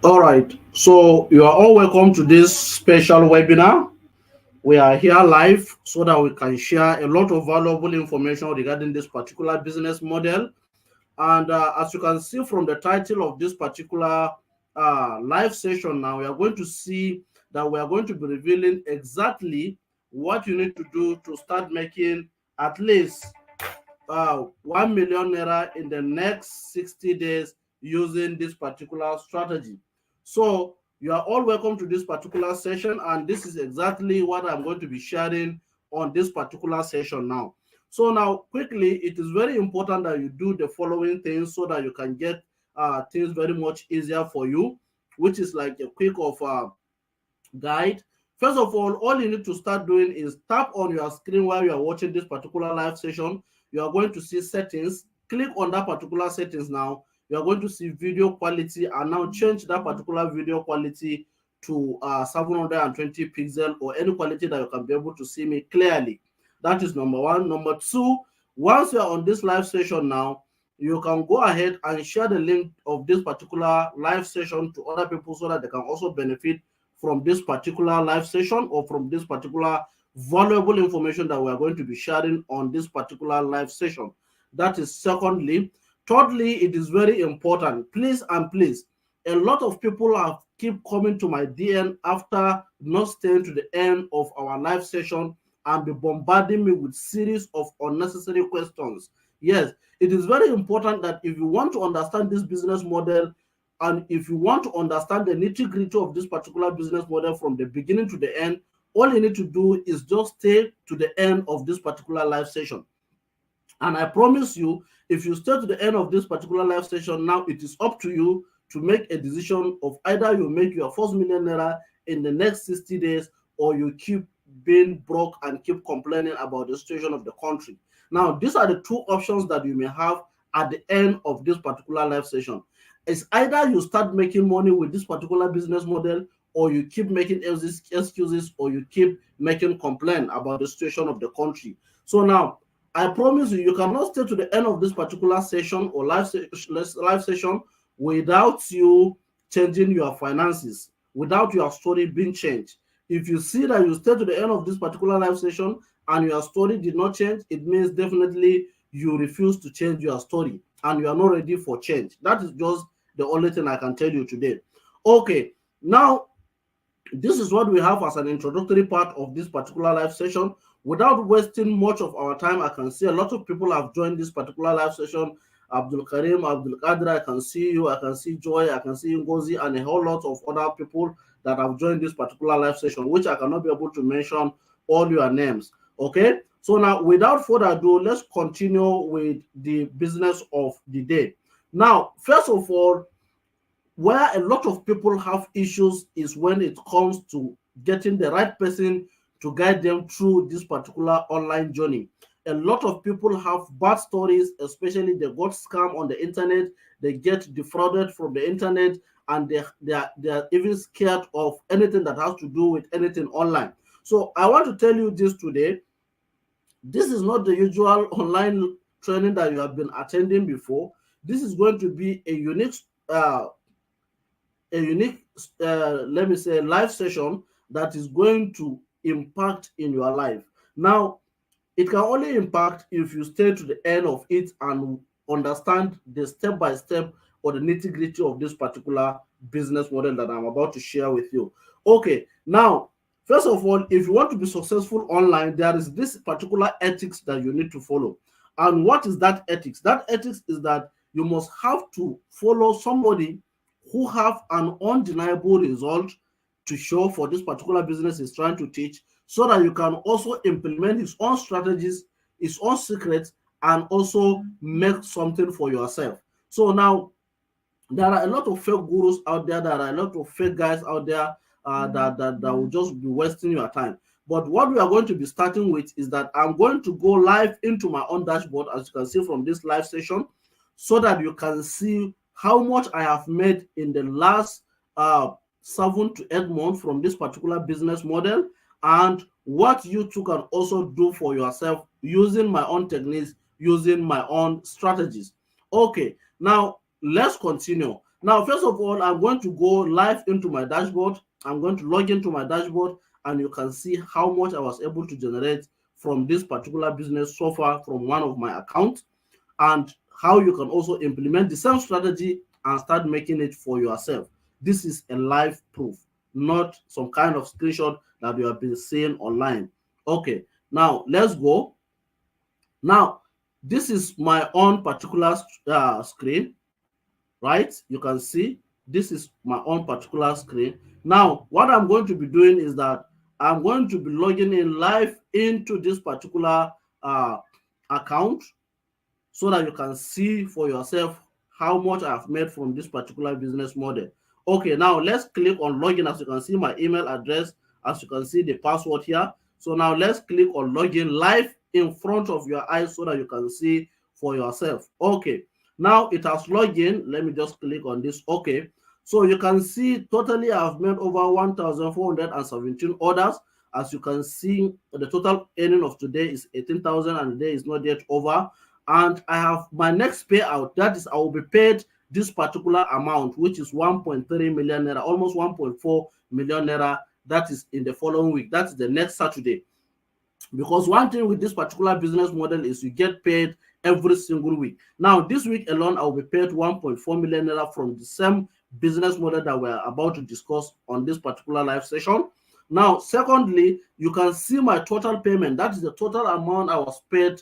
All right. So you are all welcome to this special webinar. We are here live so that we can share a lot of valuable information regarding this particular business model. And as you can see from the title of this particular live session now, we are going to see that we are going to be revealing exactly what you need to do to start making at least 1 million naira in the next 60 days using this particular strategy. So you are all welcome to this particular session, and this is exactly what I'm going to be sharing on this particular session now. So now quickly, it is very important that you do the following things so that you can get things very much easier for you, which is like a quick of guide. First of all you need to start doing is tap on your screen while you are watching this particular live session. You are going to see settings. Click on that particular settings now. You are going to see video quality, and now change that particular video quality to 720 pixel or any quality that you can be able to see me clearly. That is number one. Number two, once you are on this live session now, you can go ahead and share the link of this particular live session to other people so that they can also benefit from this particular live session or from this particular valuable information that we are going to be sharing on this particular live session. That is secondly. Thirdly, it is very important. Please and please, a lot of people have keep coming to my DM after not staying to the end of our live session and be bombarding me with series of unnecessary questions. Yes, it is very important that if you want to understand this business model, and if you want to understand the nitty-gritty of this particular business model from the beginning to the end, all you need to do is just stay to the end of this particular live session. And I promise you, if you stay to the end of this particular live session, now it is up to you to make a decision of either you make your first million naira in the next 60 days, or you keep being broke and keep complaining about the situation of the country. Now, these are the two options that you may have at the end of this particular live session. It's either you start making money with this particular business model, or you keep making excuses, or you keep making complaint about the situation of the country. So now, I promise you, you cannot stay to the end of this particular session or live session without you changing your finances, without your story being changed. If you see that you stay to the end of this particular live session and your story did not change, it means definitely you refuse to change your story and you are not ready for change. That is just the only thing I can tell you today. Okay, now this is what we have as an introductory part of this particular live session. Without wasting much of our time, I can see a lot of people have joined this particular live session. Abdul Karim, Abdul Qadir, I can see you, I can see Joy, I can see Ngozi, and a whole lot of other people that have joined this particular live session, which I cannot be able to mention all your names. Okay, so now without further ado, let's continue with the business of the day. Now, first of all, where a lot of people have issues is when it comes to getting the right person to guide them through this particular online journey. A lot of people have bad stories, especially they got scammed on the internet, they get defrauded from the internet, and they are even scared of anything that has to do with anything online. So I want to tell you this today. This is not the usual online training that you have been attending before. This is going to be uh, a unique let me say live session that is going to impact in your life. Now, it can only impact if you stay to the end of it and understand the step by step or the nitty gritty of this particular business model that I'm about to share with you. Okay, now, first of all, if you want to be successful online, there is this particular ethics that you need to follow. And what is that ethics? That ethics is that you must have to follow somebody who have an undeniable result to show for this particular business is trying to teach, so that you can also implement his own strategies, his own secrets, and also make something for yourself. So now there are a lot of fake gurus out there, there are a lot of fake guys out there that will just be wasting your time. But what we are going to be starting with is that I'm going to go live into my own dashboard, as you can see from this live session, so that you can see how much I have made in the last 7 to 8 months from this particular business model, and what you too can also do for yourself using my own techniques, using my own strategies. Okay, now let's continue. Now, first of all, I'm going to go live into my dashboard. I'm going to log into my dashboard, and you can see how much I was able to generate from this particular business so far from one of my accounts, and how you can also implement the same strategy and start making it for yourself. This is a live proof, not some kind of screenshot that you have been seeing online. Okay, now let's go. Now, this is my own particular screen, right? You can see this is my own particular screen. Now, what I'm going to be doing is that I'm going to be logging in live into this particular account, so that you can see for yourself how much I've made from this particular business model. Okay, now let's click on login. As you can see, my email address, as you can see the password here. So now let's click on login live in front of your eyes so that you can see for yourself. Okay, now it has logged in. Let me just click on this. Okay, so you can see totally I've made over 1,417 orders. As you can see, the total earning of today is 18,000, and the day is not yet over. And I have my next payout, that is I will be paid this particular amount, which is 1.3 million naira, almost 1.4 million naira. That is in the following week. That's the next Saturday. Because one thing with this particular business model is you get paid every single week. Now, this week alone, I will be paid 1.4 million naira from the same business model that we're about to discuss on this particular live session. Now, secondly, you can see my total payment. That is the total amount I was paid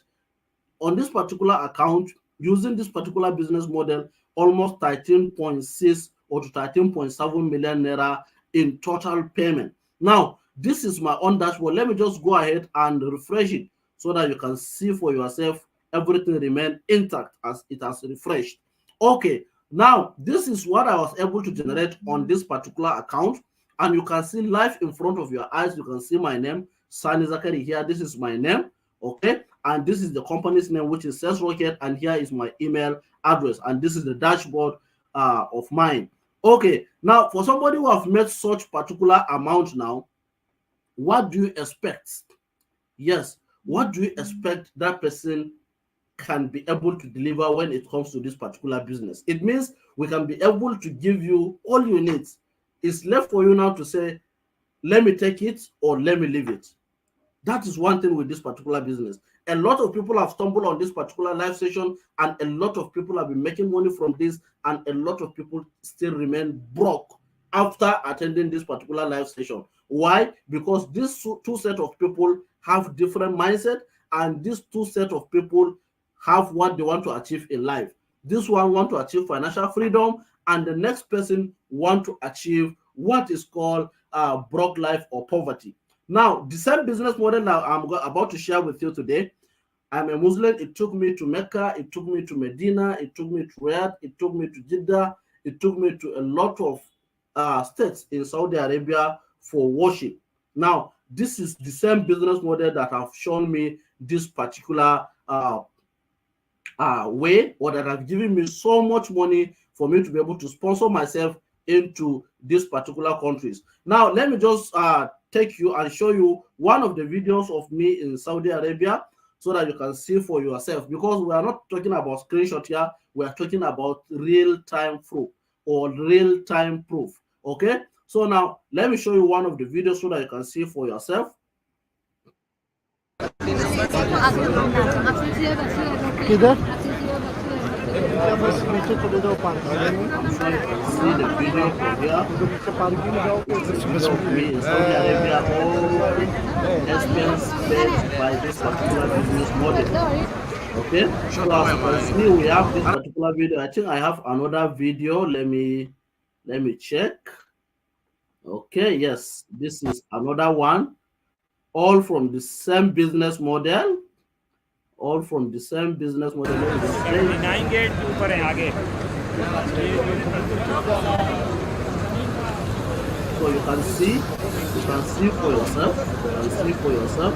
on this particular account using this particular business model, almost 13.6 or to 13.7 million naira in total payment. Now, this is my own dashboard. Let me just go ahead and refresh it so that you can see for yourself everything remain intact as it has refreshed. Okay, now this is what I was able to generate on this particular account, and you can see live in front of your eyes. You can see my name, Sani Zakari here. This is my name. Okay, and this is the company's name, which is Sales Rocket, and here is my email address, and this is the dashboard of mine. Okay, now for somebody who have made such particular amount now, what do you expect? Yes, what do you expect that person can be able to deliver when it comes to this particular business? It means we can be able to give you all you need. It's left for you now to say, let me take it or let me leave it. That is one thing with this particular business. A lot of people have stumbled on this particular live session, and a lot of people have been making money from this, and a lot of people still remain broke after attending this particular live session. Why? Because these two set of people have different mindset, and these two set of people have what they want to achieve in life. This one want to achieve financial freedom, and the next person want to achieve what is called broke life or poverty. Now, the same business model that I'm about to share with you today. I'm a Muslim. It took me to Mecca. It took me to Medina. It took me to Riyadh. It took me to Jeddah. It took me to a lot of states in Saudi Arabia for worship. Now, this is the same business model that have shown me this particular way, or that have given me so much money for me to be able to sponsor myself into these particular countries. Now, let me just take you and show you one of the videos of me in Saudi Arabia so that you can see for yourself, because we are not talking about screenshot here. We are talking about real-time proof or real-time proof. Okay, so now let me show you one of the videos so that you can see for yourself. बस नीचे चले जाओ park में See the video from here. नीचे parking में जाओ Saudi Arabia, all expense paid by this particular business model. Okay, so as you can see, we have this particular video. I think I have another video. Let me check. Okay, yes, this is another one. All from the same business model. All from the same business model. So you can see for yourself. You can see for yourself.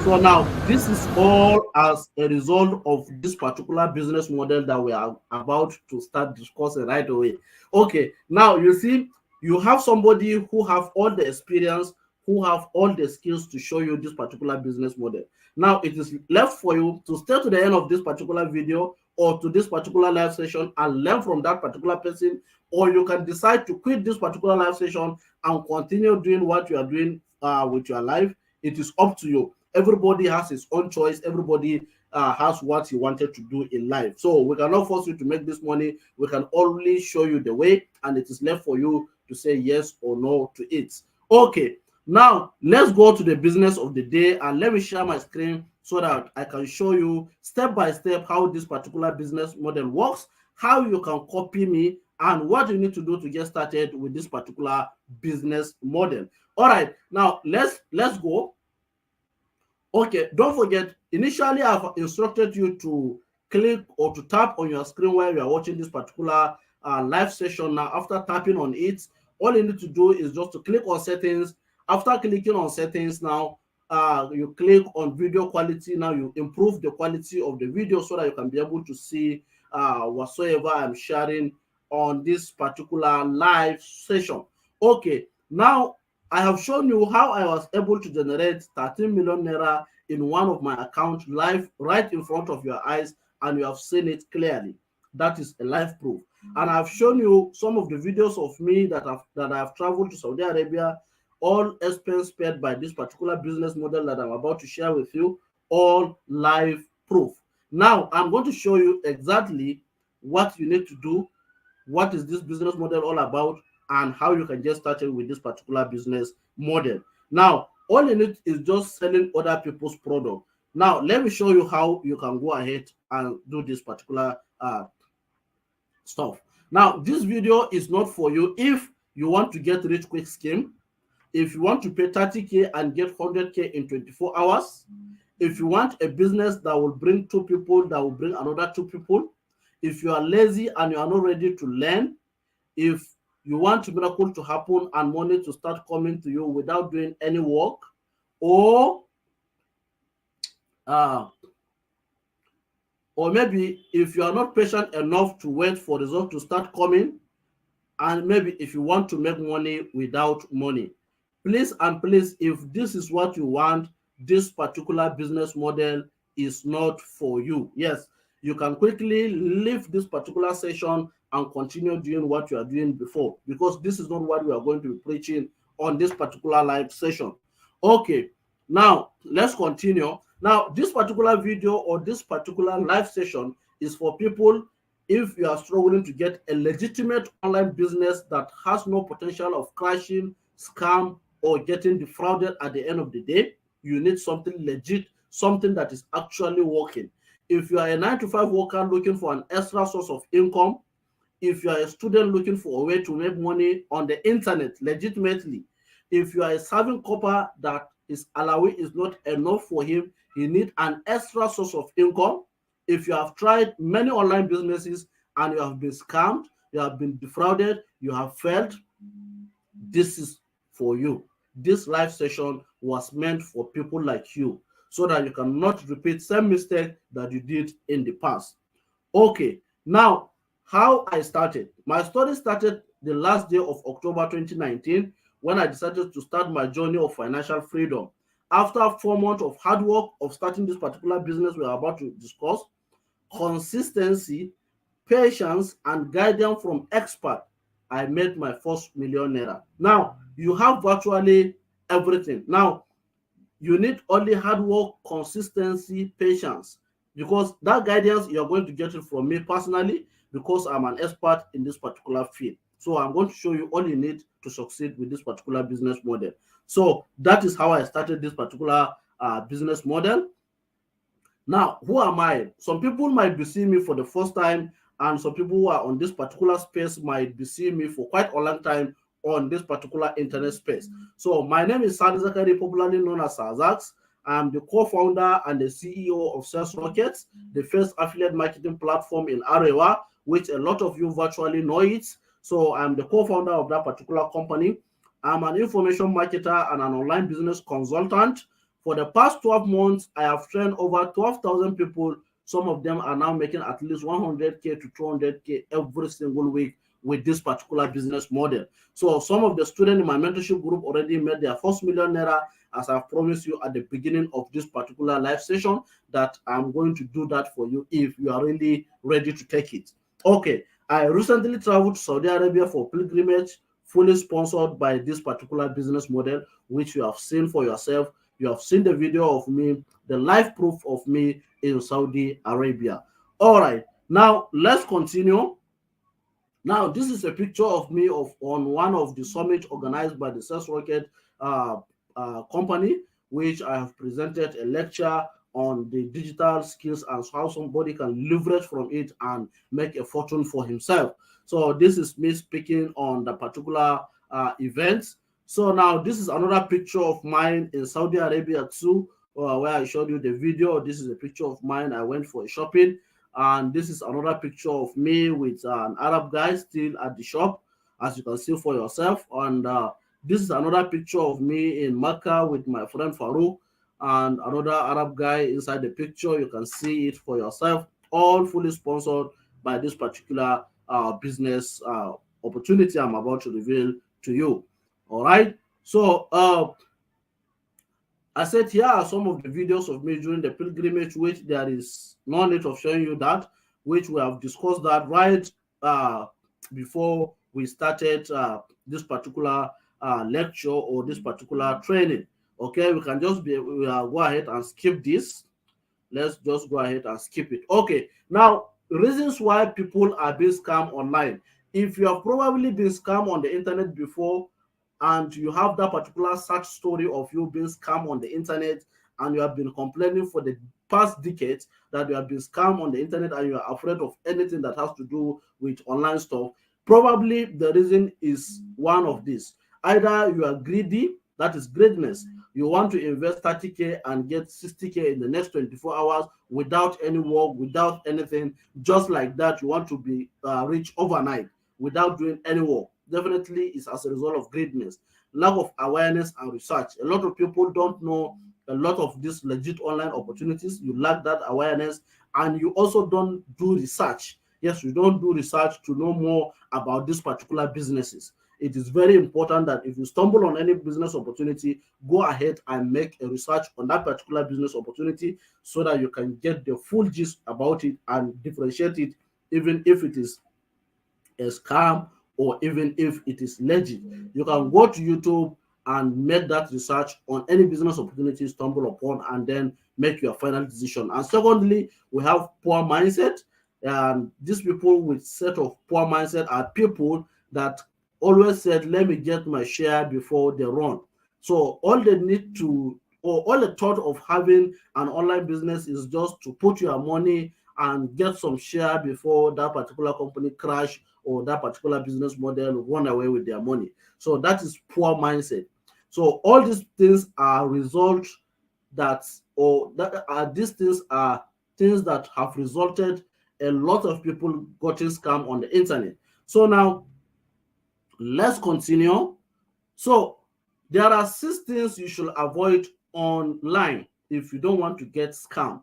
So now this is all as a result of this particular business model that we are about to start discussing right away. Okay, now you see, you have somebody who have all the experience, who have all the skills to show you this particular business model. Now it is left for you to stay to the end of this particular video, or to this particular live session and learn from that particular person, or you can decide to quit this particular live session and continue doing what you are doing with your life. It is up to you. Everybody has his own choice. Everybody has what he wanted to do in life. So we cannot force you to make this money. We can only show you the way, and it is left for you to say yes or no to it. Okay, now let's go to the business of the day, and let me share my screen so that I can show you step by step how this particular business model works, how you can copy me, and what you need to do to get started with this particular business model. All right, now let's go. Okay, don't forget, initially I've instructed you to click or to tap on your screen while you are watching this particular live session. Now, after tapping on it, all you need to do is just to click on settings. After clicking on settings, now you click on video quality. Now you improve the quality of the video so that you can be able to see whatsoever I'm sharing on this particular live session. Okay, now I have shown you how I was able to generate 13 million naira in one of my accounts live right in front of your eyes, and you have seen it clearly. That is a live proof. And I've shown you some of the videos of me that I have traveled to Saudi Arabia, all expense paid by this particular business model that I'm about to share with you, all live proof. Now I'm going to show you exactly what you need to do, what is this business model all about, and how you can get started with this particular business model. Now, all you need is just selling other people's product. Now, let me show you how you can go ahead and do this particular stuff. Now, this video is not for you if you want to get rich quick scheme, if you want to pay 30K and get 100K in 24 hours, if you want a business that will bring 2 people, that will bring another 2 people, if you are lazy and you are not ready to learn, if you want a miracle to happen and money to start coming to you without doing any work, or maybe if you are not patient enough to wait for results to start coming, and maybe if you want to make money without money, please and please, if this is what you want, this particular business model is not for you. Yes, you can quickly leave this particular session and continue doing what you are doing before, because this is not what we are going to be preaching on this particular live session. Okay, now let's continue. Now, this particular video or this particular live session is for people if you are struggling to get a legitimate online business that has no potential of crashing, scam, or getting defrauded at the end of the day. You need something legit, something that is actually working. If you are a 9-to-5 worker looking for an extra source of income, if you are a student looking for a way to make money on the internet legitimately, if you are a serving copper that his alawi is not enough for him, he needs an extra source of income. If you have tried many online businesses and you have been scammed, you have been defrauded, you have failed, this is for you. This live session was meant for people like you, so that you cannot repeat same mistake that you did in the past. Okay, now how I started. My story started the last day of October 2019 when I decided to start my journey of financial freedom. After 4 months of hard work of starting this particular business we are about to discuss, consistency, patience, and guidance from expert, I made my first million naira. Now, you have virtually everything. Now, you need only hard work, consistency, patience, because that guidance you're going to get it from me personally, because I'm an expert in this particular field. So I'm going to show you all you need to succeed with this particular business model. So that is how I started this particular business model. Now, who am I? Some people might be seeing me for the first time, and some people who are on this particular space might be seeing me for quite a long time on this particular internet space. So my name is Sadi Zakari, popularly known as Sazax. I'm the co-founder and the CEO of Sales Rockets, the first affiliate marketing platform in Arewa, which a lot of you virtually know it. So I'm the co-founder of that particular company. I'm an information marketer and an online business consultant. For the past 12 months, I have trained over 12,000 people. Some of them are now making at least 100K to 200K every single week with this particular business model. So some of the students in my mentorship group already made their first million naira, as I've promised you at the beginning of this particular live session, that I'm going to do that for you if you are really ready to take it. Okay, I recently traveled to Saudi Arabia for pilgrimage, fully sponsored by this particular business model, which you have seen for yourself. You have seen the video of me, the live proof of me in Saudi Arabia. All right, now let's continue. Now, this is a picture of me on one of the summits organized by the Sales Rocket company, which I have presented a lecture on the digital skills and how somebody can leverage from it and make a fortune for himself. So this is me speaking on the particular event. So now this is another picture of mine in Saudi Arabia too, where I showed you the video. This is a picture of mine. I went for a shopping. And this is another picture of me with an Arab guy still at the shop, as you can see for yourself. And this is another picture of me in Mecca with my friend Farouk and another Arab guy inside the picture. You can see it for yourself, all fully sponsored by this particular business opportunity I'm about to reveal to you. All right. So I said here are some of the videos of me during the pilgrimage, which there is no need of showing you that, which we have discussed that right before we started this particular lecture or this particular training. Okay, we can just go ahead and skip this. Let's just go ahead and skip it. Okay, now reasons why people are being scammed online. If you have probably been scammed on the internet before, and you have that particular search story of you being scammed on the internet, and you have been complaining for the past decades that you have been scammed on the internet and you are afraid of anything that has to do with online stuff, probably the reason is one of these. Either you are greedy, that is greatness. You want to invest 30K and get 60K in the next 24 hours without any work, without anything, just like that. You want to be rich overnight without doing any work. Definitely is as a result of greediness, lack of awareness and research. A lot of people don't know a lot of these legit online opportunities. You lack that awareness, and you also don't do research. Yes, you don't do research to know more about these particular businesses. It is very important that if you stumble on any business opportunity, go ahead and make a research on that particular business opportunity so that you can get the full gist about it and differentiate it, even if it is a scam or even if it is legit. You can go to YouTube and make that research on any business opportunity you stumble upon and then make your final decision. And secondly, we have poor mindset. And these people with set of poor mindset are people that always said, let me get my share before they run. So all they need to, or all the thought of having an online business is just to put your money and get some share before that particular company crash or that particular business model run away with their money. So that is poor mindset. So all these things are results that, or that are these things are things that have resulted a lot of people getting scammed on the internet. So now let's continue. So there are 6 things you should avoid online if you don't want to get scammed.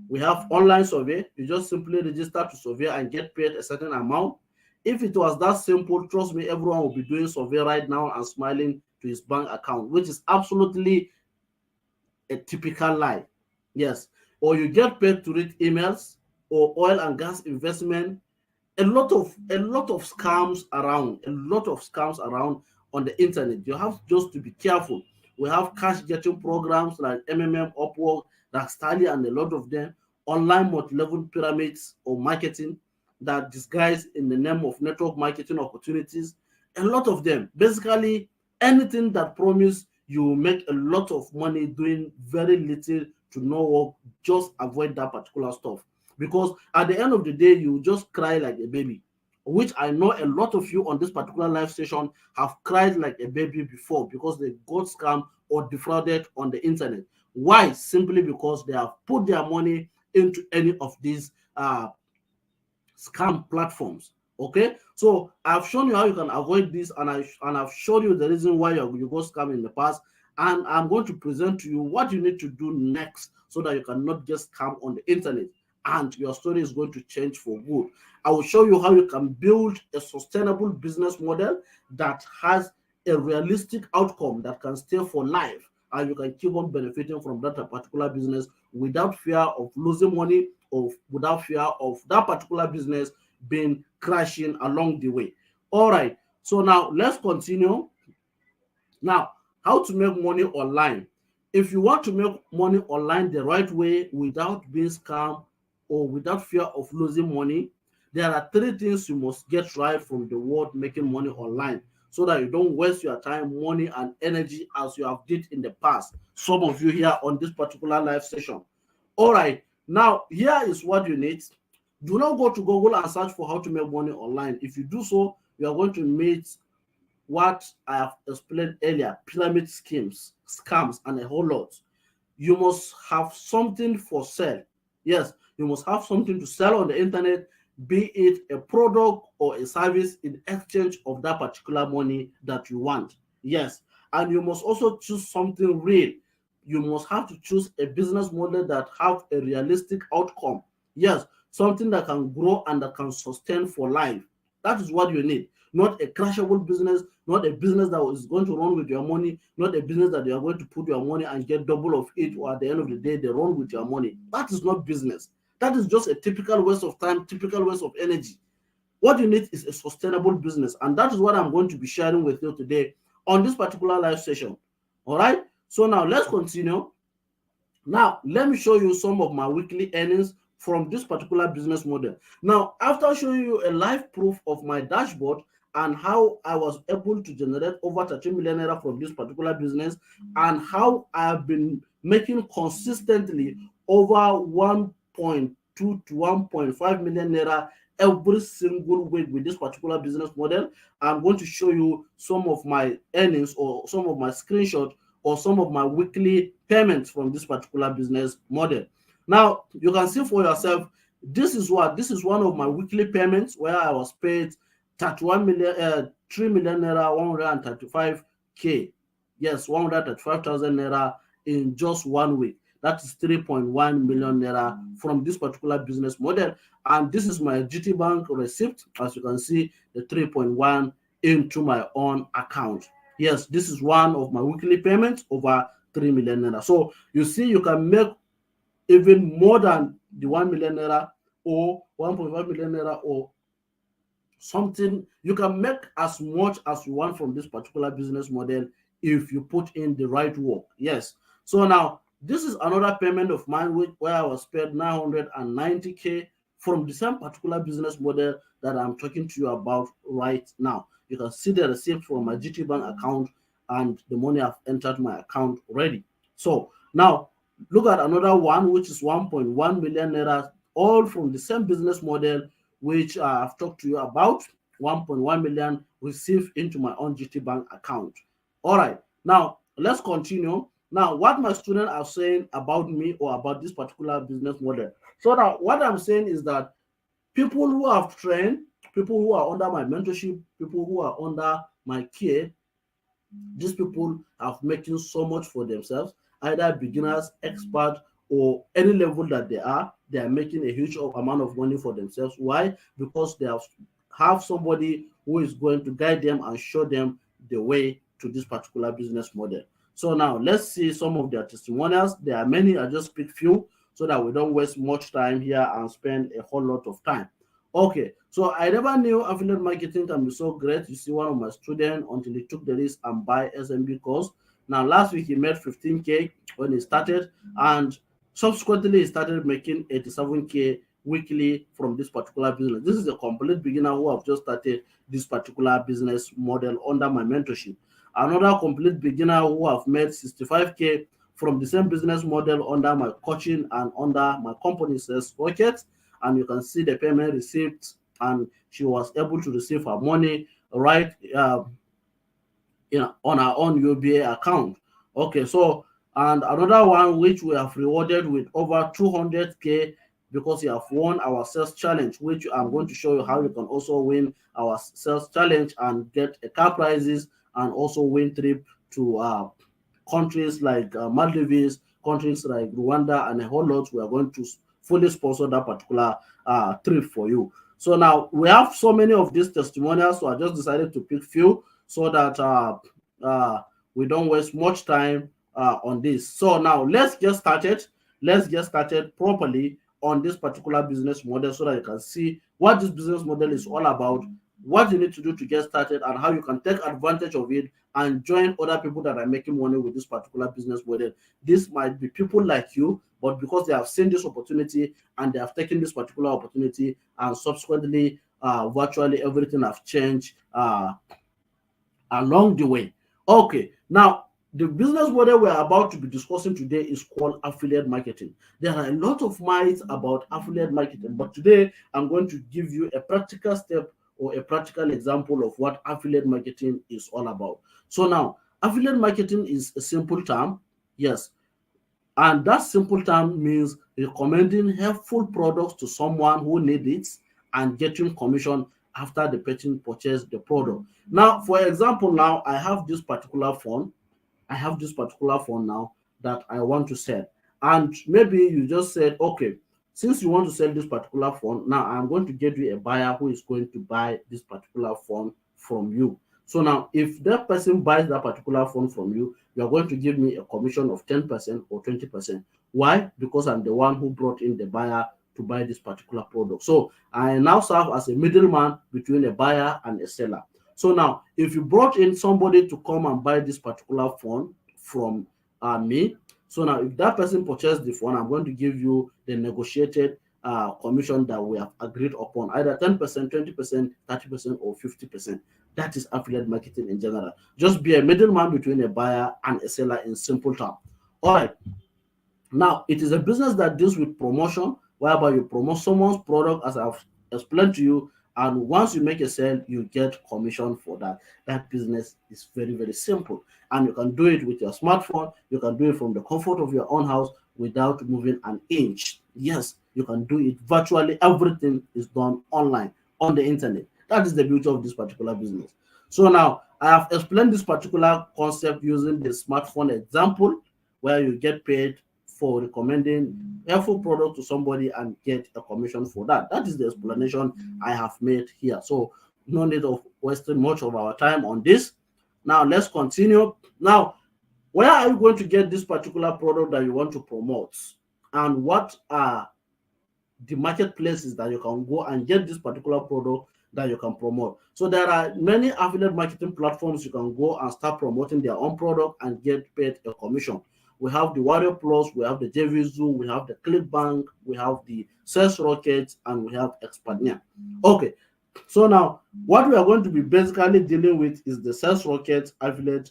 We have online survey. You just simply register to survey and get paid a certain amount. If it was that simple, trust me, everyone will be doing survey right now and smiling to his bank account, which is absolutely a typical lie. Yes. Or you get paid to read emails or oil and gas investment. A lot of scams around, on the internet. You have just to be careful. We have cash getting programs like MMM, Upwork, Rackstally, and a lot of them. Online multi-level pyramids or marketing that disguise in the name of network marketing opportunities. A lot of them. Basically, anything that promise you make a lot of money doing very little to no work, just avoid that particular stuff. Because at the end of the day, you just cry like a baby, which I know a lot of you on this particular live session have cried like a baby before because they got scammed or defrauded on the internet. Why? Simply because they have put their money into any of these scam platforms. Okay, so I've shown you how you can avoid this, and I've shown you the reason why you got scammed in the past, and I'm going to present to you what you need to do next so that you cannot get scammed on the internet and your story is going to change for good. I will show you how you can build a sustainable business model that has a realistic outcome that can stay for life and you can keep on benefiting from that particular business without fear of losing money or without fear of that particular business being crashing along the way. All right. So now let's continue. Now, how to make money online? If you want to make money online the right way without being scammed or without fear of losing money, there are three things you must get right from the world making money online so that you don't waste your time, money, and energy as you have did in the past. Some of you here on this particular live session. All right, now here is what you need. Do not go to Google and search for how to make money online. If you do so, you are going to meet what I have explained earlier: pyramid schemes, scams, and a whole lot. You must have something for sale. Yes, you must have something to sell on the internet, be it a product or a service in exchange of that particular money that you want. Yes, and you must also choose something real. You must have to choose a business model that have a realistic outcome. Yes, something that can grow and that can sustain for life. That is what you need. Not a crashable business, not a business that is going to run with your money, not a business that you are going to put your money and get double of it, or at the end of the day, they run with your money. That is not business. That is just a typical waste of time, typical waste of energy. What you need is a sustainable business. And that is what I'm going to be sharing with you today on this particular live session. All right. So now let's continue. Now, let me show you some of my weekly earnings from this particular business model. Now, after showing you a live proof of my dashboard and how I was able to generate over 30 million naira from this particular business, and how I have been making consistently over 1.2 to 1.5 million naira every single week with this particular business model, I'm going to show you some of my earnings or some of my screenshots or some of my weekly payments from this particular business model. Now, you can see for yourself, this is one of my weekly payments where I was paid 31 million, 3 million naira, 135k. Yes, 135,000 naira in just 1 week. That is 3.1 million naira from this particular business model. And this is my GT Bank receipt. As you can see, the 3.1 into my own account. Yes, this is one of my weekly payments over 3 million naira. So you see, you can make even more than the 1 million naira or 1.5 million naira or something. You can make as much as you want from this particular business model if you put in the right work. Yes. So now this is another payment of mine where I was paid 990k from the same particular business model that I'm talking to you about right now. You can see the receipt from my GT Bank account and the money I've entered my account already. So now look at another one, which is 1.1 million naira, all from the same business model, which I've talked to you about. 1.1 million received into my own GT Bank account. All right, now let's continue. Now, what my students are saying about me or about this particular business model. So now what I'm saying is that people who have trained, people who are under my mentorship, people who are under my care, these people have making so much for themselves, either beginners, expert, or any level that they are making a huge amount of money for themselves. Why? Because they have somebody who is going to guide them and show them the way to this particular business model. So now let's see some of their testimonials. There are many, I just pick few so that we don't waste much time here and spend a whole lot of time. Okay, so I never knew affiliate marketing can be so great. You see one of my students until he took the risk and buy SMB course. Now last week he made 15k when he started, and subsequently he started making 87k weekly from this particular business. This is a complete beginner who have just started this particular business model under my mentorship. Another complete beginner who have made 65k from the same business model under my coaching and under my company Sales Rocket. And you can see the payment receipts, and she was able to receive her money right on her own UBA account. Okay, so and another one which we have rewarded with over 200k because you have won our sales challenge, which I'm going to show you how you can also win our sales challenge and get a car prizes and also win trip to countries like Maldives, countries like Rwanda, and a whole lot. We are going to fully sponsor that particular trip for you. So now we have so many of these testimonials, so I just decided to pick few so that we don't waste much time on this. So now let's get started. Let's get started properly on this particular business model so that you can see what this business model is all about, what you need to do to get started, and how you can take advantage of it and join other people that are making money with this particular business model. This might be people like you, but because they have seen this opportunity and they have taken this particular opportunity, and subsequently, virtually everything have changed along the way. Okay, now the business model we're about to be discussing today is called affiliate marketing. There are a lot of myths about affiliate marketing, but today I'm going to give you a practical step or a practical example of what affiliate marketing is all about. So now, affiliate marketing is a simple term, yes, and that simple term means recommending helpful products to someone who needs it and getting commission after the person purchased the product. Now, for example, now I have this particular phone. I have this particular phone now that I want to sell. And maybe you just said, okay, since you want to sell this particular phone, now I'm going to get you a buyer who is going to buy this particular phone from you. So now, if that person buys that particular phone from you, you are going to give me a commission of 10% or 20%. Why? Because I'm the one who brought in the buyer to buy this particular product. So I now serve as a middleman between a buyer and a seller. So now, if you brought in somebody to come and buy this particular phone from me, so now if that person purchased the phone, I'm going to give you the negotiated commission that we have agreed upon, either 10%, 20%, 30%, or 50%. That is affiliate marketing in general. Just be a middleman between a buyer and a seller in simple terms. All right. Now, it is a business that deals with promotion, whereby you promote someone's product, as I've explained to you, and once you make a sale, you get commission for that. That business is very, very simple, and you can do it with your smartphone. You can do it from the comfort of your own house without moving an inch. Yes, you can do it virtually. Everything is done online on the internet. That is the beauty of this particular business. So now I have explained this particular concept using the smartphone example, where you get paid for recommending helpful product to somebody and get a commission for that. That is the explanation I have made here. So no need of wasting much of our time on this. Now let's continue. Now, where are you going to get this particular product that you want to promote? And what are the marketplaces that you can go and get this particular product that you can promote? So there are many affiliate marketing platforms you can go and start promoting their own product and get paid a commission. We have the Warrior Plus, we have the JVZoo, we have the ClickBank, we have the Sales Rocket, and we have Expania. Okay, so now what we are going to be basically dealing with is the Sales Rocket affiliate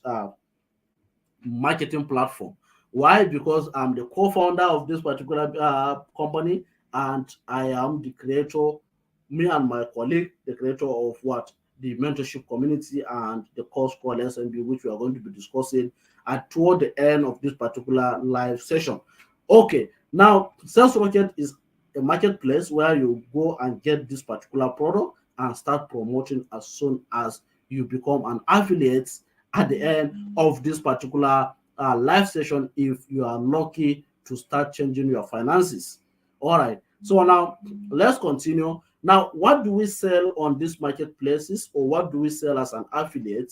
marketing platform. Why? Because I'm the co-founder of this particular company, and I am the creator, me and my colleague, the creator of what? The mentorship community and the course called SMB, which we are going to be discussing at toward the end of this particular live session. Okay, now Sales Rocket is a marketplace where you go and get this particular product and start promoting as soon as you become an affiliate at the end of this particular live session, if you are lucky to start changing your finances. All right, so now let's continue. Now, what do we sell on these marketplaces, or what do we sell as an affiliate?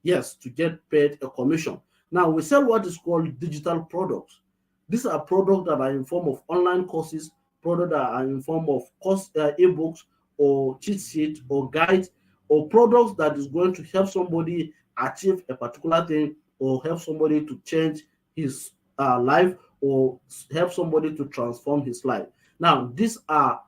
Yes, to get paid a commission. Now, we sell what is called digital products. These are products that are in form of online courses, products that are in form of course ebooks or cheat sheet or guides, or products that is going to help somebody achieve a particular thing, or help somebody to change his life, or help somebody to transform his life. Now, these are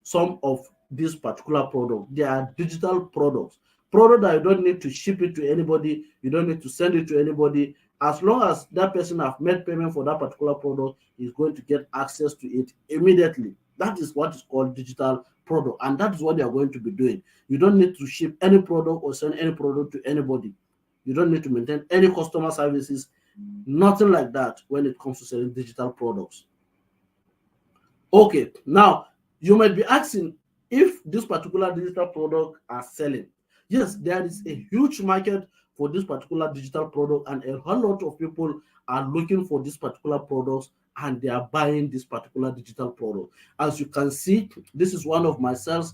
some of these particular products. They are digital products. Product that you don't need to ship it to anybody, you don't need to send it to anybody. As long as that person have made payment for that particular product, is going to get access to it immediately. That is what is called digital product, and that is what they are going to be doing. You don't need to ship any product or send any product to anybody. You don't need to maintain any customer services, nothing like that when it comes to selling digital products. Okay, now you might be asking if this particular digital product are selling. Yes, there is a huge market for this particular digital product, and a whole lot of people are looking for this particular products and they are buying this particular digital product. As you can see, this is one of my sales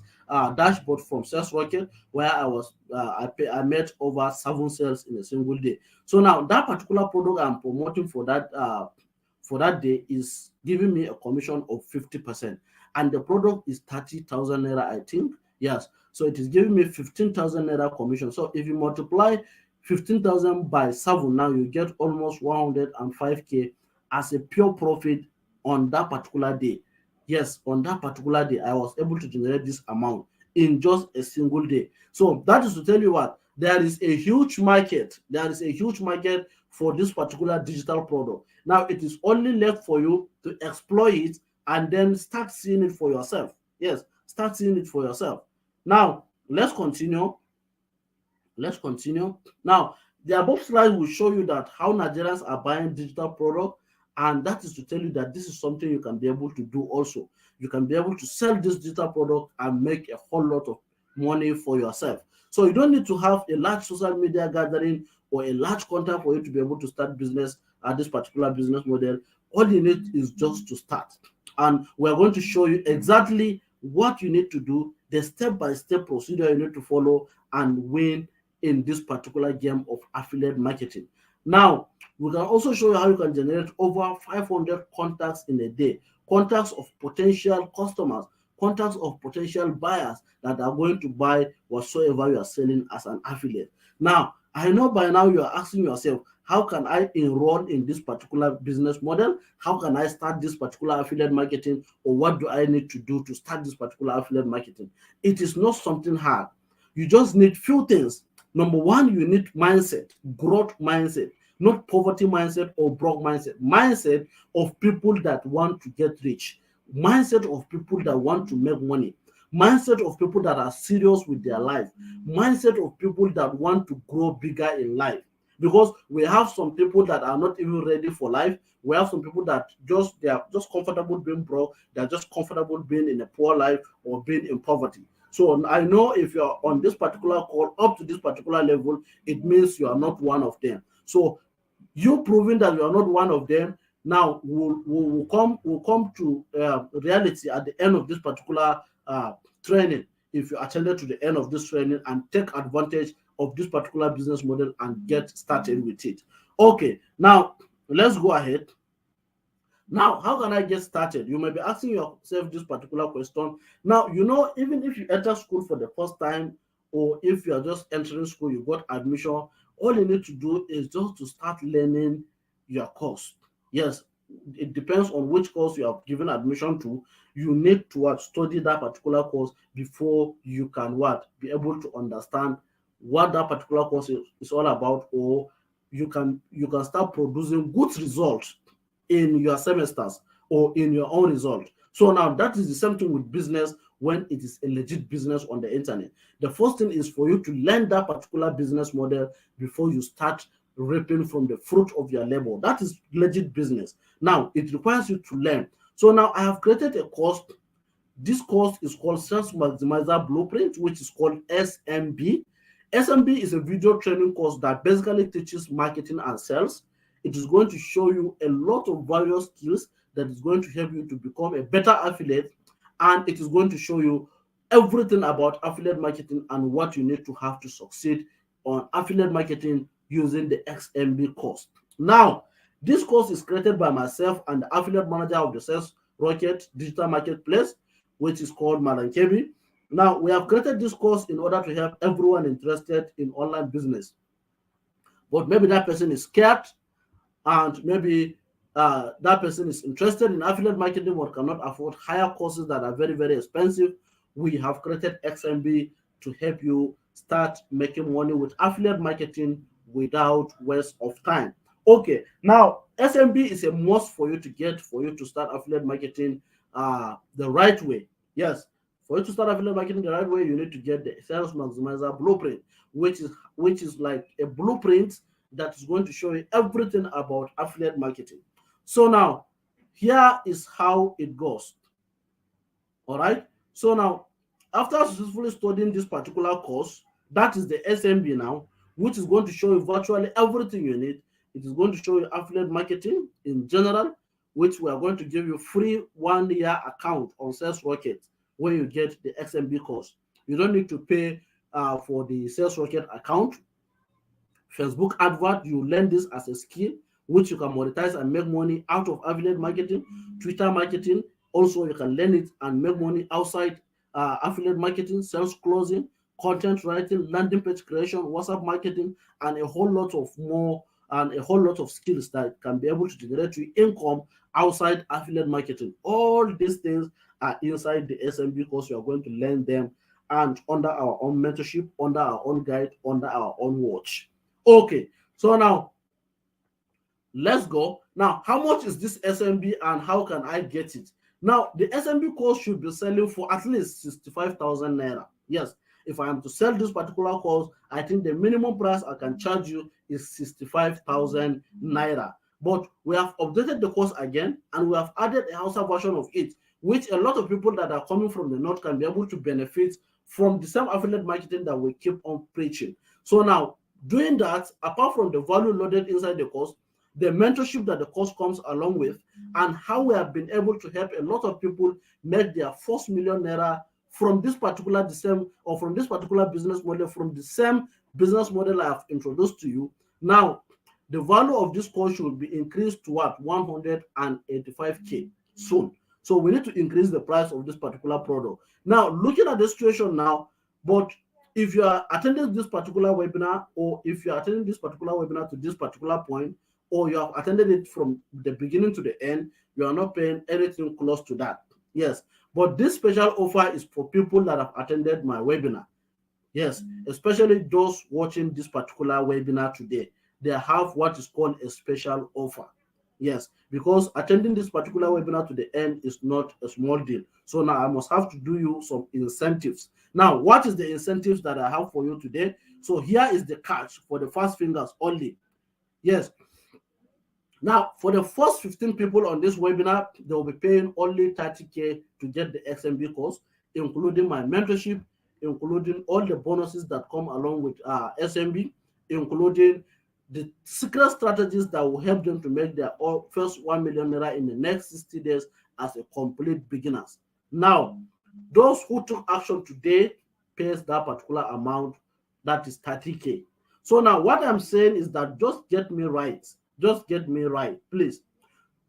dashboard from Sales Rocket, where I made over 7 sales in a single day. So now that particular product I'm promoting for that day is giving me a commission of 50%, and the product is 30,000 naira, I think. Yes, so it is giving me 15,000 naira commission. So if you multiply 15,000 by 7, now you get almost 105k as a pure profit on that particular day. Yes, on that particular day, I was able to generate this amount in just a single day. So that is to tell you what, there is a huge market. There is a huge market for this particular digital product. Now it is only left for you to exploit it and then start seeing it for yourself. Yes, start seeing it for yourself. Now let's continue. Let's continue. Now, the above slide will show you that how Nigerians are buying digital product, and that is to tell you that this is something you can be able to do also. You can be able to sell this digital product and make a whole lot of money for yourself. So you don't need to have a large social media gathering or a large contact for you to be able to start business at this particular business model. All you need is just to start. And we're going to show you exactly what you need to do, the step-by-step procedure you need to follow and win in this particular game of affiliate marketing. Now, we can also show you how you can generate over 500 contacts in a day, contacts of potential customers, contacts of potential buyers that are going to buy whatsoever you are selling as an affiliate. Now, I know by now you are asking yourself, how can I enroll in this particular business model? How can I start this particular affiliate marketing? Or what do I need to do to start this particular affiliate marketing? It is not something hard. You just need few things. Number one, you need mindset, growth mindset, not poverty mindset or broke mindset. Mindset of people that want to get rich, mindset of people that want to make money, mindset of people that are serious with their life, mindset of people that want to grow bigger in life. Because we have some people that are not even ready for life. We have some people that they are just comfortable being broke. They're just comfortable being in a poor life or being in poverty. So I know if you're on this particular call up to this particular level, it means you are not one of them. So you proving that you are not one of them now will come to reality at the end of this particular training, if you attended to the end of this training and take advantage of this particular business model and get started with it. Okay, now let's go ahead. Now, how can I get started? You may be asking yourself this particular question. Now, even if you enter school for the first time, or if you are just entering school, you got admission, all you need to do is just to start learning your course. Yes, it depends on which course you have given admission to. You need to study that particular course before you can be able to understand what that particular course is all about, or you can start producing good results in your semesters or in your own result. So now that is the same thing with business when it is a legit business on the internet. The first thing is for you to learn that particular business model before you start reaping from the fruit of your labor. That is legit business. Now it requires you to learn. So now I have created a course. This course is called Sales Maximizer Blueprint, which is called SMB. SMB is a video training course that basically teaches marketing and sales. It is going to show you a lot of various skills that is going to help you to become a better affiliate, and it is going to show you everything about affiliate marketing and what you need to have to succeed on affiliate marketing using the XMB course. Now, this course is created by myself and the affiliate manager of the Sales Rocket Digital Marketplace, which is called Madam Kebi. Now, we have created this course in order to help everyone interested in online business. But maybe that person is scared, and maybe that person is interested in affiliate marketing but cannot afford higher courses that are very, very expensive. We have created XMB to help you start making money with affiliate marketing without waste of time. Okay, now SMB is a must for you to get, for you to start affiliate marketing the right way. Yes, for you to start affiliate marketing the right way, you need to get the Sales Maximizer Blueprint, which is like a blueprint that is going to show you everything about affiliate marketing. So now, here is how it goes. All right. So now, after successfully studying this particular course, that is the SMB now, which is going to show you virtually everything you need. It is going to show you affiliate marketing in general, which we are going to give you free 1 year account on Sales Rocket when you get the SMB course. You don't need to pay for the Sales Rocket account. Facebook advert, you learn this as a skill which you can monetize and make money out of affiliate marketing, Twitter marketing. Also, you can learn it and make money outside affiliate marketing, sales closing, content writing, landing page creation, WhatsApp marketing, and a whole lot of more, and a whole lot of skills that can be able to generate you income outside affiliate marketing. All these things are inside the SMB course. You are going to learn them and under our own mentorship, under our own guide, under our own watch. Okay, so now let's go. Now, how much is this SMB and how can I get it? Now, the SMB course should be selling for at least 65,000 naira. Yes, if I am to sell this particular course, I think the minimum price I can charge you is 65,000 naira. But we have updated the course again and we have added a Hausa version of it, which a lot of people that are coming from the north can be able to benefit from the same affiliate marketing that we keep on preaching. So now, doing that, apart from the value loaded inside the course, the mentorship that the course comes along with, and how we have been able to help a lot of people make their first million naira from this particular from this particular business model, from the same business model I have introduced to you. Now, the value of this course should be increased to what? 185K soon. So we need to increase the price of this particular product. Now, looking at the situation now, but if you are attending this particular webinar, or if you are attending this particular webinar to this particular point, or you have attended it from the beginning to the end, you are not paying anything close to that. Yes, but this special offer is for people that have attended my webinar. Yes, especially those watching this particular webinar today. They have what is called a special offer. Yes, because attending this particular webinar to the end is not a small deal. So now I must have to do you some incentives. Now, what is the incentives that I have for you today? So here is the catch for the fast fingers only. Yes. Now, for the first 15 people on this webinar, they will be paying only 30K to get the SMB course, including my mentorship, including all the bonuses that come along with SMB, including the secret strategies that will help them to make their first 1 million naira in the next 60 days as a complete beginners. Now, those who took action today pays that particular amount, that is 30K. So now what I'm saying is that just get me right. Just get me right, please.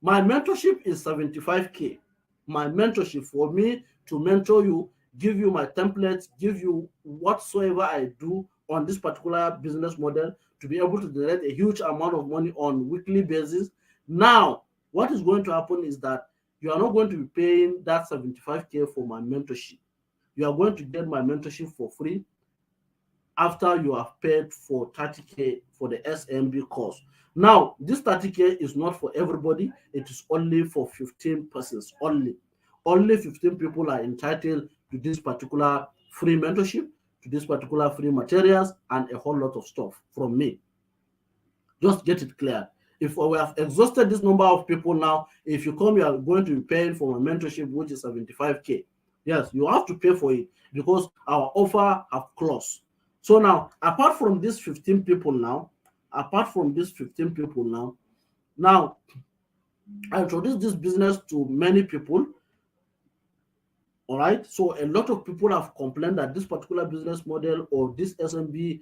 My mentorship is 75K. My mentorship, for me to mentor you, give you my templates, give you whatsoever I do on this particular business model to be able to generate a huge amount of money on weekly basis. Now, what is going to happen is that you are not going to be paying that 75K for my mentorship. You are going to get my mentorship for free after you have paid for 30K for the SMB course. Now, this 30K is not for everybody. It is only for 15 persons only. Only 15 people are entitled to this particular free mentorship, to this particular free materials, and a whole lot of stuff from me. Just get it clear. If we have exhausted this number of people now, if you come, you are going to be paying for my mentorship, which is 75K. Yes, you have to pay for it because our offer have closed. So now, apart from these 15 people now, I introduced this business to many people. All right, so a lot of people have complained that this particular business model or this SMB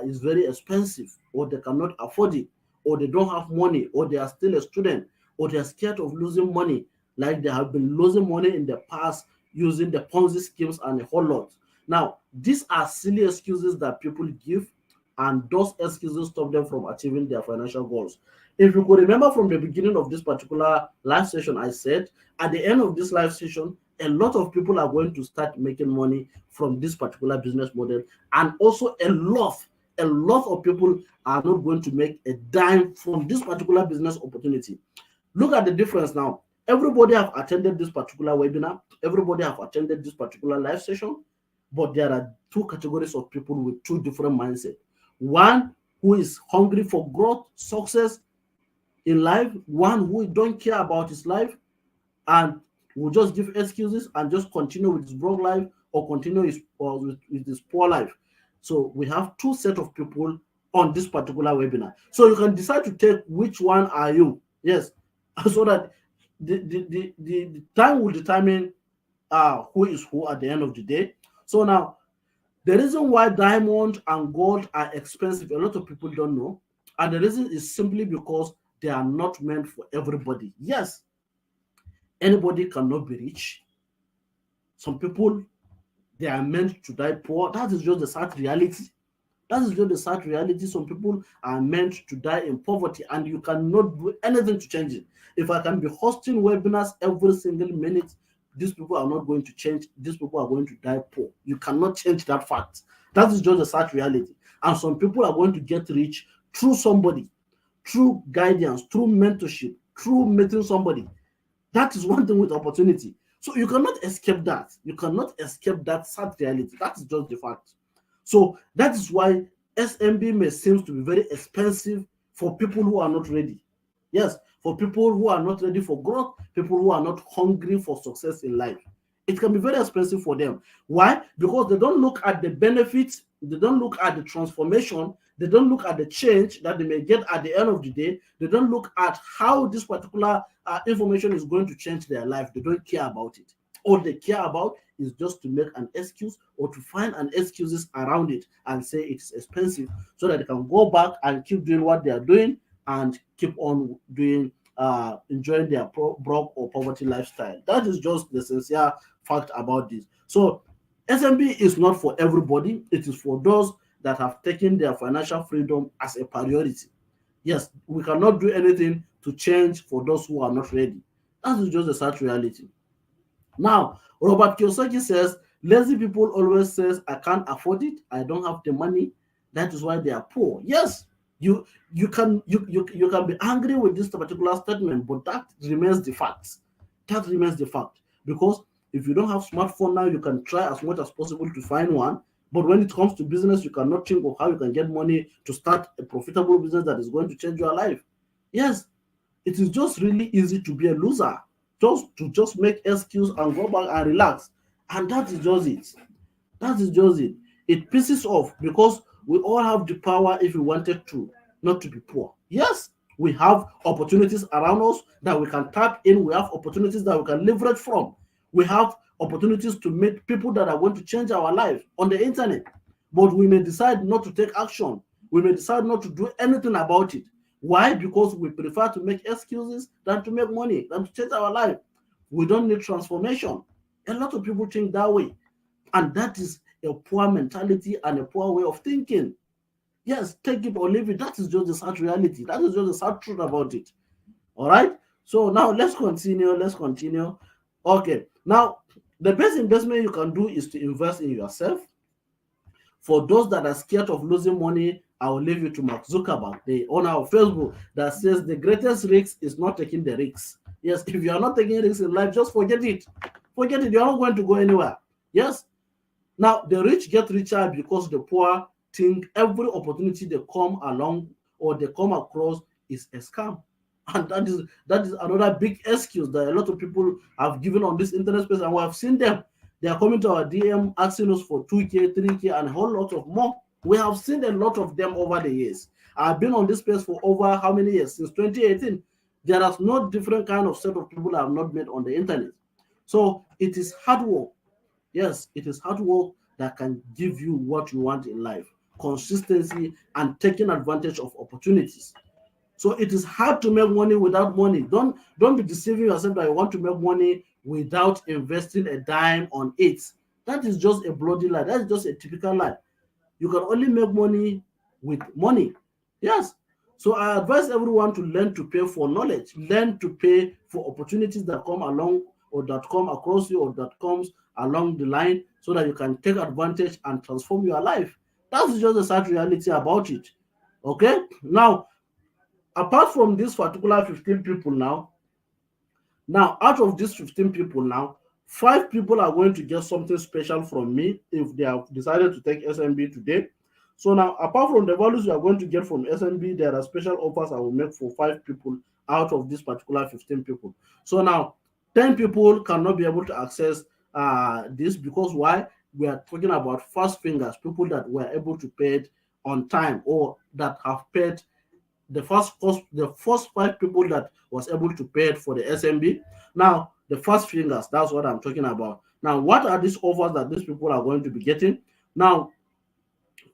is very expensive, or they cannot afford it, or they don't have money, or they are still a student, or they are scared of losing money, like they have been losing money in the past using the Ponzi schemes and a whole lot. Now, these are silly excuses that people give, and those excuses stop them from achieving their financial goals. If you could remember from the beginning of this particular live session, I said at the end of this live session, a lot of people are going to start making money from this particular business model, and also a lot of people are not going to make a dime from this particular business opportunity. Look at the difference now. Everybody have attended this particular webinar, everybody have attended this particular live session, but there are two categories of people with two different mindsets. One who is hungry for growth, success in life, one who don't care about his life and will just give excuses and just continue with his broke life or continue with his poor life. So we have two sets of people on this particular webinar. So you can decide to take which one are you. Yes, so that the time will determine who is who at the end of the day. So now, the reason why diamond and gold are expensive, a lot of people don't know. And the reason is simply because they are not meant for everybody. Yes, anybody cannot be rich. Some people, they are meant to die poor. That is just the sad reality. That is just the sad reality. Some people are meant to die in poverty, and you cannot do anything to change it. If I can be hosting webinars every single minute, these people are not going to change. These people are going to die poor. You cannot change that fact. That is just the sad reality. And some people are going to get rich through somebody, through guidance, through mentorship, through meeting somebody. That is one thing with opportunity. So you cannot escape that. You cannot escape that sad reality. That is just the fact. So that is why SMB may seem to be very expensive for people who are not ready. Yes, for people who are not ready for growth, people who are not hungry for success in life. It can be very expensive for them. Why? Because they don't look at the benefits, they don't look at the transformation, they don't look at the change that they may get at the end of the day. They don't look at how this particular information is going to change their life. They don't care about it. All they care about is just to make an excuse or to find an excuses around it and say it's expensive so that they can go back and keep doing what they are doing and keep on doing enjoying their broke or poverty lifestyle. That is just the sincere fact about this. So SMB is not for everybody. It is for those that have taken their financial freedom as a priority. Yes, we cannot do anything to change for those who are not ready. That is just the sad reality. Now, Robert Kiyosaki says, lazy people always says, I can't afford it, I don't have the money, that is why they are poor. Yes, you can be angry with this particular statement, but that remains the fact. That remains the fact. Because if you don't have smartphone now, you can try as much as possible to find one. But when it comes to business, you cannot think of how you can get money to start a profitable business that is going to change your life. Yes, it is just really easy to be a loser, just make excuse and go back and relax. And that is just it. That is just it. It pisses off because we all have the power if we wanted to, not to be poor. Yes, we have opportunities around us that we can tap in. We have opportunities that we can leverage from. We have opportunities to meet people that are going to change our life on the internet. But we may decide not to take action. We may decide not to do anything about it. Why? Because we prefer to make excuses than to make money, than to change our life. We don't need transformation. A lot of people think that way. And that is a poor mentality and a poor way of thinking. Yes, take it or leave it. That is just the sad reality. That is just the sad truth about it. All right. So now let's continue. Let's continue. Okay. Now, the best investment you can do is to invest in yourself. For those that are scared of losing money, I will leave you to Mark Zuckerberg, the owner of Facebook, that says the greatest risk is not taking the risks. Yes, if you are not taking risks in life, just forget it. Forget it. You are not going to go anywhere. Yes. Now, the rich get richer because the poor think every opportunity they come along or they come across is a scam. And that is another big excuse that a lot of people have given on this internet space, and we have seen them. They are coming to our DM asking us for 2K, 3K, and a whole lot of more. We have seen a lot of them over the years. I've been on this space for over how many years? Since 2018. There is no different kind of set of people I have not met on the internet. So it is hard work. Yes, it is hard work that can give you what you want in life. Consistency and taking advantage of opportunities. So it is hard to make money without money. Don't be deceiving yourself that you want to make money without investing a dime on it. That is just a bloody lie. That is just a typical lie. You can only make money with money. Yes. So I advise everyone to learn to pay for knowledge, learn to pay for opportunities that come along or that come across you or that comes along the line so that you can take advantage and transform your life. That's just the sad reality about it. Okay. Now, apart from this particular 15 people now out of these 15 people now, 5 people are going to get something special from me if they have decided to take SMB today. So now, apart from the values you are going to get from SMB, there are special offers I will make for 5 people out of this particular 15 people. So now, 10 people cannot be able to access this because why? We are talking about fast fingers, people that were able to pay it on time or that have paid the first 5 people that was able to pay it for the SMB. Now, the first fingers, that's what I'm talking about. Now, what are these offers that these people are going to be getting? Now,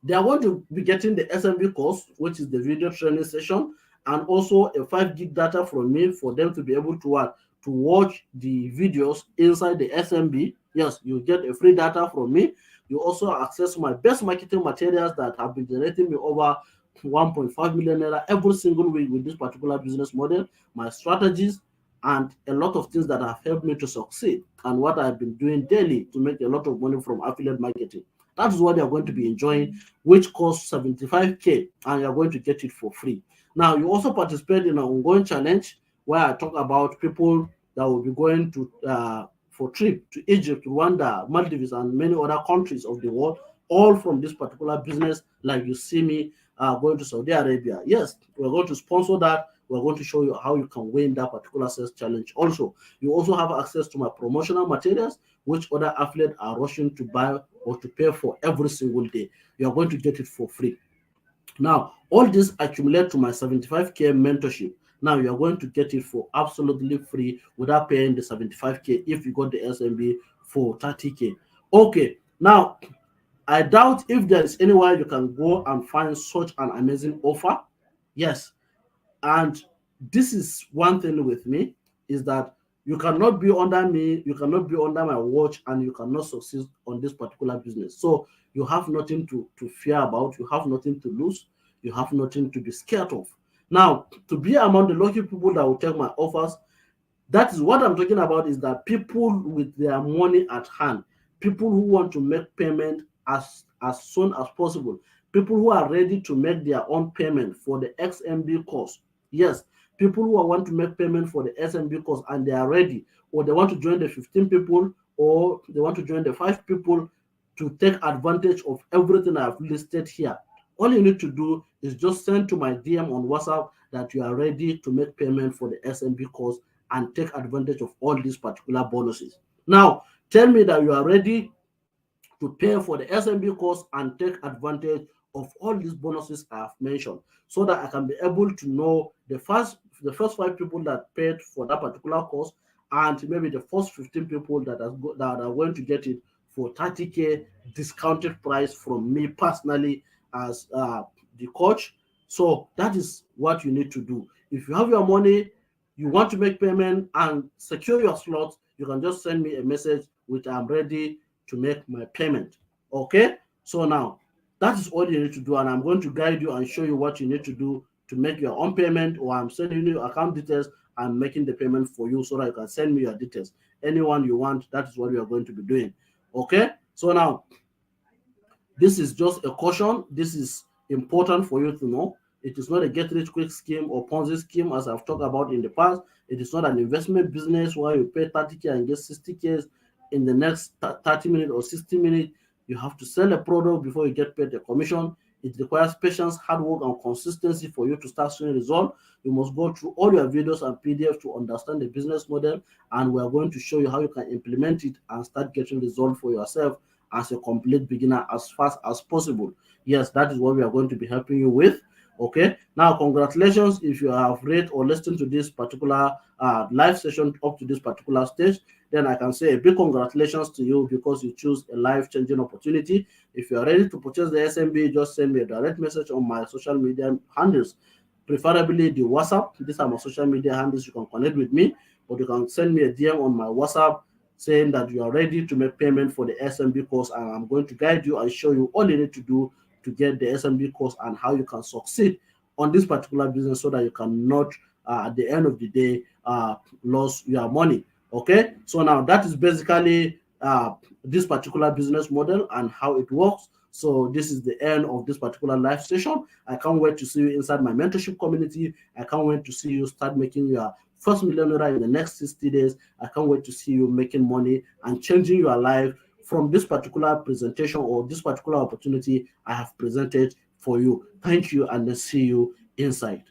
they are going to be getting the SMB course, which is the video training session, and also a 5 gig data from me for them to be able to watch the videos inside the SMB. Yes, you get a free data from me. You also access my best marketing materials that have been generating me over 1.5 million naira every single week with this particular business model, my strategies, and a lot of things that have helped me to succeed, and what I've been doing daily to make a lot of money from affiliate marketing. That is what you're going to be enjoying, which costs 75K, and you're going to get it for free. Now, you also participate in an ongoing challenge where I talk about people that will be going to for trip to Egypt, Rwanda, Maldives, and many other countries of the world, all from this particular business, like you see me going to Saudi Arabia. Yes, we're going to sponsor that. We're going to show you how you can win that particular sales challenge. Also, you also have access to my promotional materials, which other affiliates are rushing to buy or to pay for every single day. You're going to get it for free. Now, all this accumulate to my 75K mentorship. Now, you're going to get it for absolutely free without paying the 75K if you got the SMB for 30K. Okay, now, I doubt if there is anywhere you can go and find such an amazing offer. Yes, and this is one thing with me, is that you cannot be under me, you cannot be under my watch, and you cannot succeed on this particular business. So you have nothing to fear about, you have nothing to lose, you have nothing to be scared of. Now, to be among the lucky people that will take my offers, that is what I'm talking about, is that people with their money at hand, people who want to make payment as soon as possible, people who are ready to make their own payment for the XMB course. Yes, people who want to make payment for the SMB course and they are ready, or they want to join the 15 people, or they want to join the 5 people to take advantage of everything I've listed here. All you need to do is just send to my DM on WhatsApp that you are ready to make payment for the SMB course and take advantage of all these particular bonuses. Now, tell me that you are ready to pay for the SMB course and take advantage of all these bonuses I have mentioned, so that I can be able to know the first 5 people that paid for that particular course, and maybe the first 15 people that are going to get it for 30K discounted price from me personally as the coach. So that is what you need to do. If you have your money, you want to make payment and secure your slots, you can just send me a message with "I'm ready to make my payment." Okay, so now that is all you need to do, and I'm going to guide you and show you what you need to do to make your own payment, or I'm sending you account details and making the payment for you so that you can send me your details. Anyone you want, that is what we are going to be doing. Okay, so now this is just a caution. This is important for you to know. It is not a get rich quick scheme or Ponzi scheme, as I've talked about in the past. It is not an investment business where you pay 30K and get 60K in the next 30 minutes or 60 minutes. You have to sell a product before you get paid a commission. It requires patience, hard work, and consistency for you to start seeing results. You must go through all your videos and PDFs to understand the business model, and we are going to show you how you can implement it and start getting results for yourself as a complete beginner as fast as possible. Yes, that is what we are going to be helping you with. Okay, now congratulations if you have read or listened to this particular live session up to this particular stage. Then I can say a big congratulations to you, because you choose a life-changing opportunity. If you are ready to purchase the SMB, just send me a direct message on my social media handles, preferably the WhatsApp. These are my social media handles. You can connect with me, but you can send me a DM on my WhatsApp saying that you are ready to make payment for the SMB course, and I'm going to guide you and show you all you need to do to get the SMB course and how you can succeed on this particular business, so that you cannot, at the end of the day, lose your money. Okay, so now that is basically this particular business model and how it works. So this is the end of this particular live session. I can't wait to see you inside my mentorship community. I can't wait to see you start making your first $1 million in the next 60 days. I can't wait to see you making money and changing your life from this particular presentation or this particular opportunity I have presented for you. Thank you, and let's see you inside.